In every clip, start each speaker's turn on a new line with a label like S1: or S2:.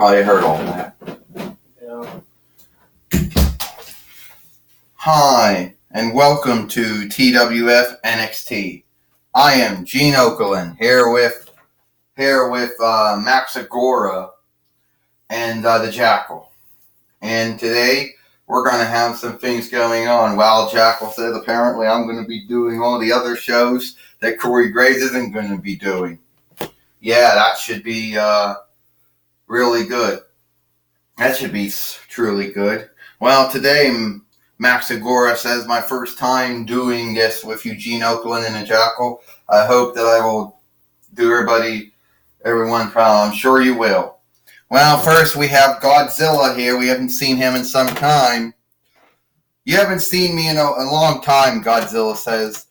S1: Probably heard all that.
S2: Yeah.
S1: Hi, and welcome to TWF NXT. I am Gene Okerlund here with Max Agora and the Jackal. And today we're going to have some things going on. Well, Jackal says apparently I'm going to be doing all the other shows that Corey Graves isn't going to be doing. Yeah, that should be really good. That should be truly good. Well, today Max Agora says my first time doing this with Eugene Okerlund and the Jackal. I hope that I will do everyone proud. I'm sure you will. Well, first we have Godzilla here. We haven't seen him in some time. You haven't seen me in a long time, Godzilla says.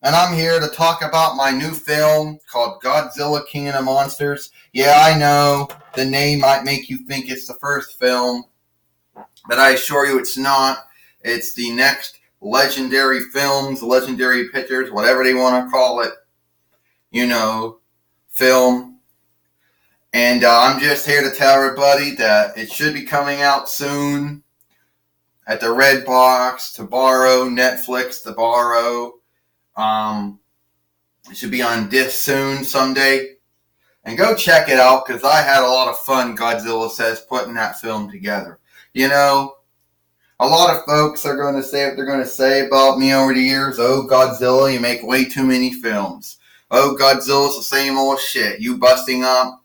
S1: And I'm here to talk about my new film called Godzilla King of the Monsters. Yeah, I know the name might make you think it's the first film, but I assure you it's not. It's the next legendary films, legendary pictures, whatever they want to call it, film. And I'm just here to tell everybody that it should be coming out soon at the Red Box to borrow, Netflix to borrow. It should be on disc soon someday. And go check it out, because I had a lot of fun, Godzilla says, putting that film together. A lot of folks are going to say what they're going to say about me over the years. Oh, Godzilla, you make way too many films. Oh, Godzilla's the same old shit. You busting up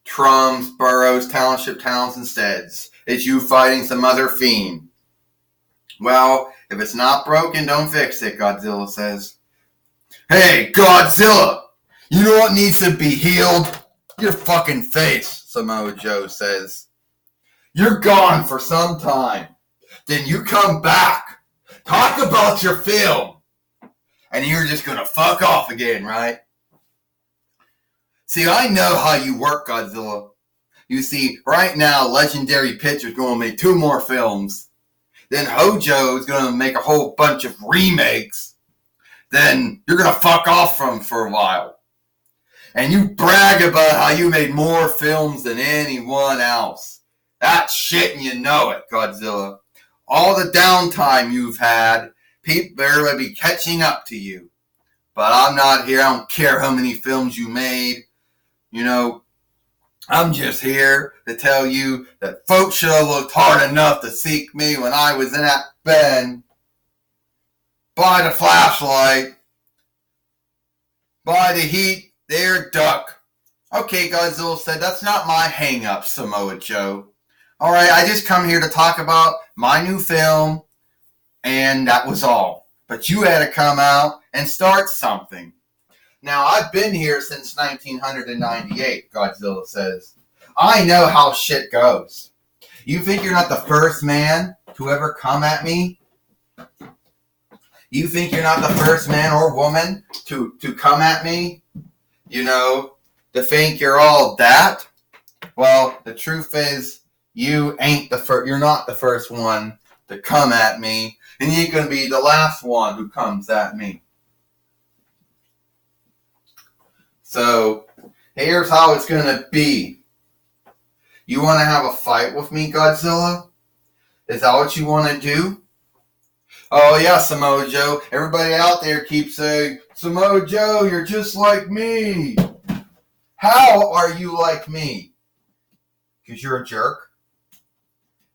S1: Trums, Burrows, Township Towns instead. It's you fighting some other fiend. Well, if it's not broken, don't fix it, Godzilla says. Hey, Godzilla! You know what needs to be healed? Your fucking face, Samoa Joe says. You're gone for some time. Then you come back. Talk about your film. And you're just gonna fuck off again, right? See, I know how you work, Godzilla. You see, right now, Legendary Pictures going to make 2 more films. Then Hojo is going to make a whole bunch of remakes. Then you're going to fuck off from for a while. And you brag about how you made more films than anyone else. That's shit and you know it, Godzilla. All the downtime you've had, people are going to be catching up to you. But I'm not here. I don't care how many films you made. I'm just here to tell you that folks should have looked hard enough to seek me when I was in that bed. By the flashlight. By the heat, there, duck. Okay, Godzilla said, that's not my hang-up, Samoa Joe. Alright, I just come here to talk about my new film, and that was all. But you had to come out and start something. Now, I've been here since 1998, Godzilla says. I know how shit goes. You think you're not the first man to ever come at me? You think you're not the first man or woman to come at me? To think you're all that? Well, the truth is, you're not the first one to come at me, and you ain't gonna be the last one who comes at me. So, here's how it's going to be. You want to have a fight with me, Godzilla? Is that what you want to do? Oh, yeah, Samoa Joe. Everybody out there keeps saying, Samoa Joe, you're just like me. How are you like me? Because you're a jerk?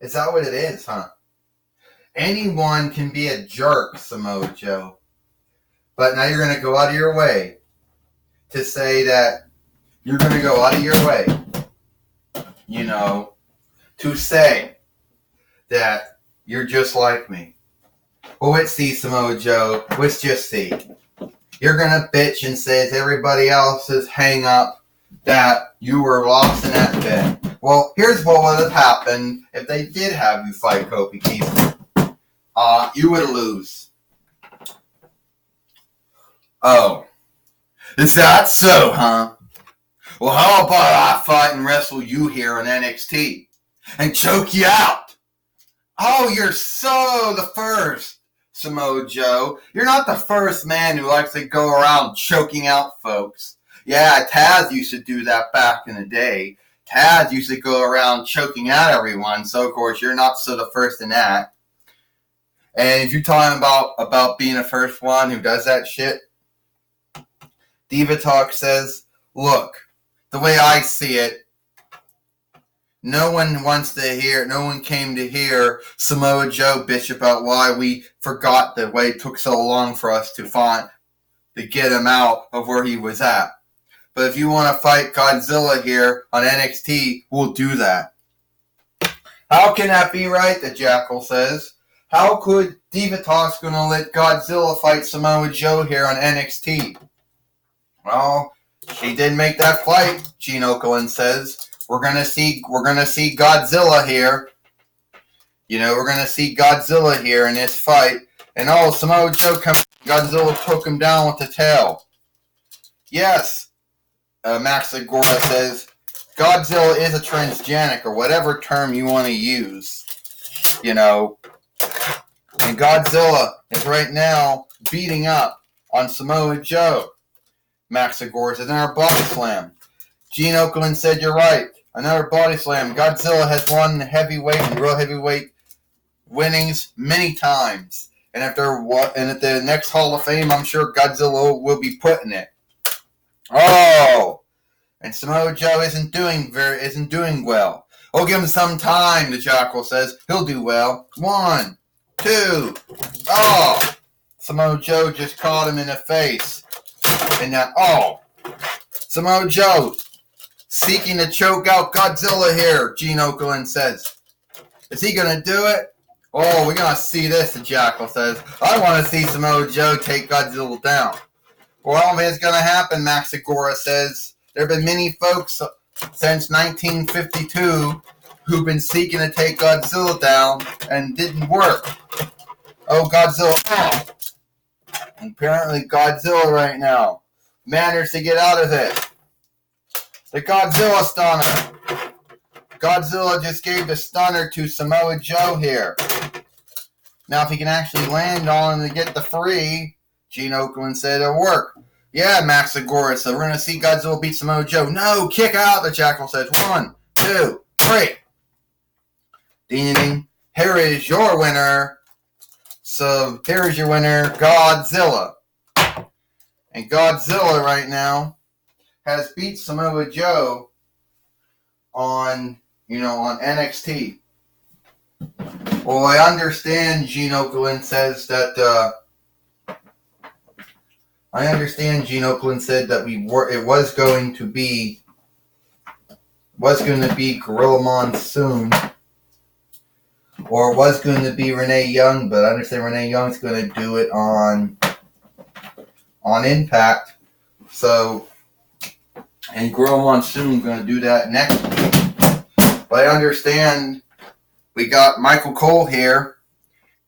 S1: Is that what it is, huh? Anyone can be a jerk, Samoa Joe. But now you're going to go out of your way to say that you're going to go out of your way, to say that you're just like me. Well, let's see, Samoa Joe. Let's just see. You're going to bitch and say it's everybody else's hang up that you were lost in that bed. Well, here's what would have happened if they did have you fight Kofi Kingston. You would lose. Oh. Is that so, huh? Well, how about I fight and wrestle you here in NXT and choke you out? Oh, you're so the first, Samoa Joe. You're not the first man who likes to go around choking out folks. Yeah, Taz used to do that back in the day. Taz used to go around choking out everyone, so of course you're not so the first in that. And if you're talking about being the first one who does that shit, Diva Talk says, look, the way I see it, no one came to hear Samoa Joe bitch about why we forgot the way it took so long for us to get him out of where he was at. But if you want to fight Godzilla here on NXT, we'll do that. How can that be right, the Jackal says? How could Diva Talk's going to let Godzilla fight Samoa Joe here on NXT? Well, she did make that fight, Gene Okerlund says. We're gonna see Godzilla here. We're gonna see Godzilla here in this fight. And Samoa Joe Godzilla took him down with the tail. Yes, Max Agora says Godzilla is a transgenic, or whatever term you want to use. And Godzilla is right now beating up on Samoa Joe. Max Agora says, another body slam. Gene Okerlund said, you're right. Another body slam. Godzilla has won heavyweight and real heavyweight winnings many times. And at the next Hall of Fame, I'm sure Godzilla will be putting it. Oh! And Samoa Joe isn't doing well. Oh, give him some time, the Jackal says. He'll do well. 1, 2. Oh! Samoa Joe just caught him in the face. And now, Samoa Joe seeking to choke out Godzilla here, Gene Okerlund says. Is he going to do it? Oh, we're going to see this, the Jackal says. I want to see Samoa Joe take Godzilla down. Well, I don't think it's going to happen, Max Agora says. There have been many folks since 1952 who've been seeking to take Godzilla down and didn't work. Oh, Godzilla. Oh. Apparently Godzilla right now managed to get out of it. The Godzilla stunner. Godzilla just gave the stunner to Samoa Joe here. Now, if he can actually land on him to get the free, Gene Okerlund said it'll work. Yeah, Max Agora, so we're going to see Godzilla beat Samoa Joe. No, kick out, the Jackal says. 1, 2, 3. Ding, ding. Here is your winner. So, here is your winner, Godzilla. And Godzilla right now has beat Samoa Joe on NXT. Well, I understand Gene Okerlund says that. I understand Gene Okerlund said that it was going to be Gorilla Monsoon, or it was going to be Renee Young, but I understand Renee Young's going to do it on Impact. So, and Gorilla Monsoon going to do that next week. But I understand we got Michael Cole here.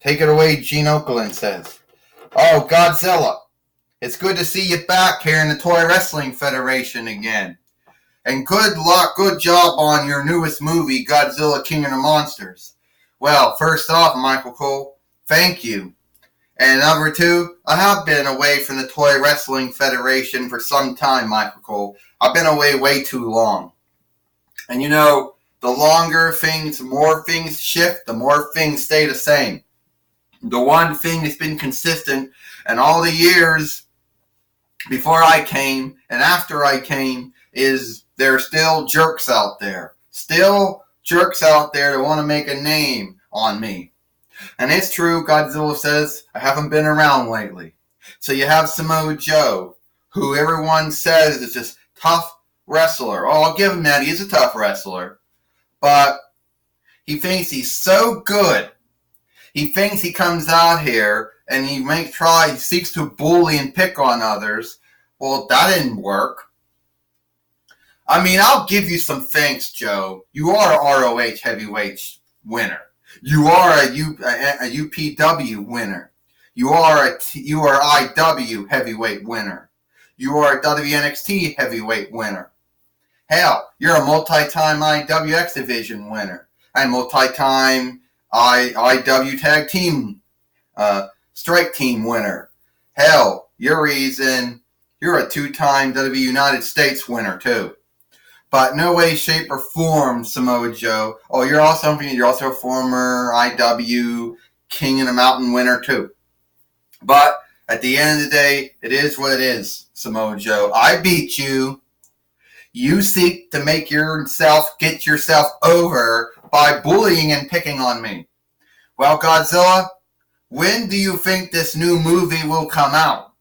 S1: Take it away, Gene Okerlund says. Oh, Godzilla. It's good to see you back here in the Toy Wrestling Federation again. And good luck, good job on your newest movie, Godzilla King of the Monsters. Well, first off, Michael Cole, thank you. And number 2, I have been away from the Toy Wrestling Federation for some time, Michael Cole. I've been away way too long. And the more things shift, the more things stay the same. The one thing that's been consistent in all the years before I came and after I came is there are still jerks out there. Still jerks out there that want to make a name on me. And it's true, Godzilla says, I haven't been around lately. So you have Samoa Joe, who everyone says is this tough wrestler. Oh, I'll give him that. He is a tough wrestler. But he thinks he's so good. He thinks he comes out here and he seeks to bully and pick on others. Well, that didn't work. I mean, I'll give you some thanks, Joe. You are a ROH heavyweight winner. You are a UPW winner. You are IW heavyweight winner. You are a WNXT heavyweight winner. Hell, you're a multi-time IWX division winner and multi-time IW tag team strike team winner. Hell, you're a 2-time WWE United States winner too. But no way, shape, or form, Samoa Joe. Oh, you're also a former IW King of the Mountain winner too. But at the end of the day, it is what it is, Samoa Joe. I beat you. You seek to get yourself over by bullying and picking on me. Well, Godzilla, when do you think this new movie will come out?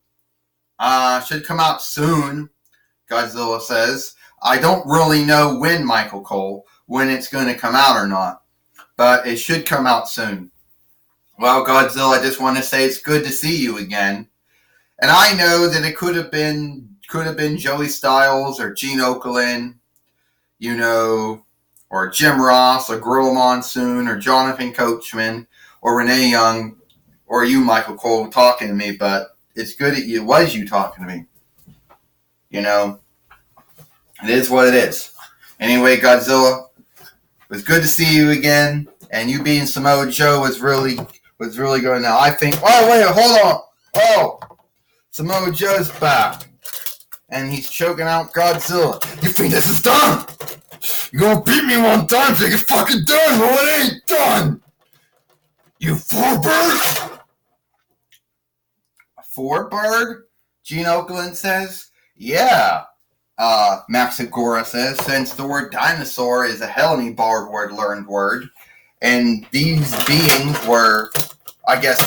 S1: Should come out soon, Godzilla says. I don't really know when, Michael Cole, when it's going to come out or not. But it should come out soon. Well, Godzilla, I just want to say it's good to see you again. And I know that it could have been Joey Styles or Gene Okerlund, or Jim Ross or Gorilla Monsoon or Jonathan Coachman or Renee Young or you, Michael Cole, talking to me, but it's good it was you talking to me. It is what it is. Anyway, Godzilla, it was good to see you again, and you being Samoa Joe was really good. Now I think, wait, hold on. Oh, Samoa Joe's back, and he's choking out Godzilla. You think this is done? You're gonna beat me one time so you get fucking done. Well, it ain't done. You four-bird? A four-bird? Gene Okerlund says. Yeah. Max Agora says, since the word dinosaur is a Helleny learned word, and these beings were, I guess,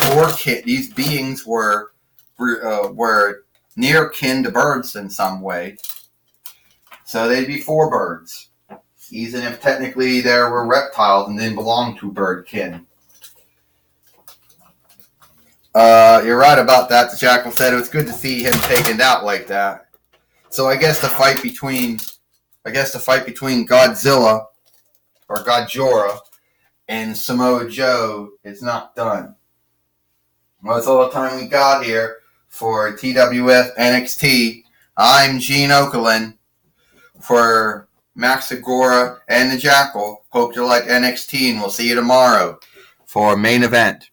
S1: these beings were near kin to birds in some way. So they'd be four birds. Even if technically there were reptiles and didn't belong to bird kin. You're right about that. The Jackal said it was good to see him taken out like that. So I guess the fight between Godzilla or Godzilla and Samoa Joe is not done. Well, that's all the time we got here for TWF NXT. I'm Gene Okerlund for Max Agora and the Jackal. Hope you like NXT, and we'll see you tomorrow for main event.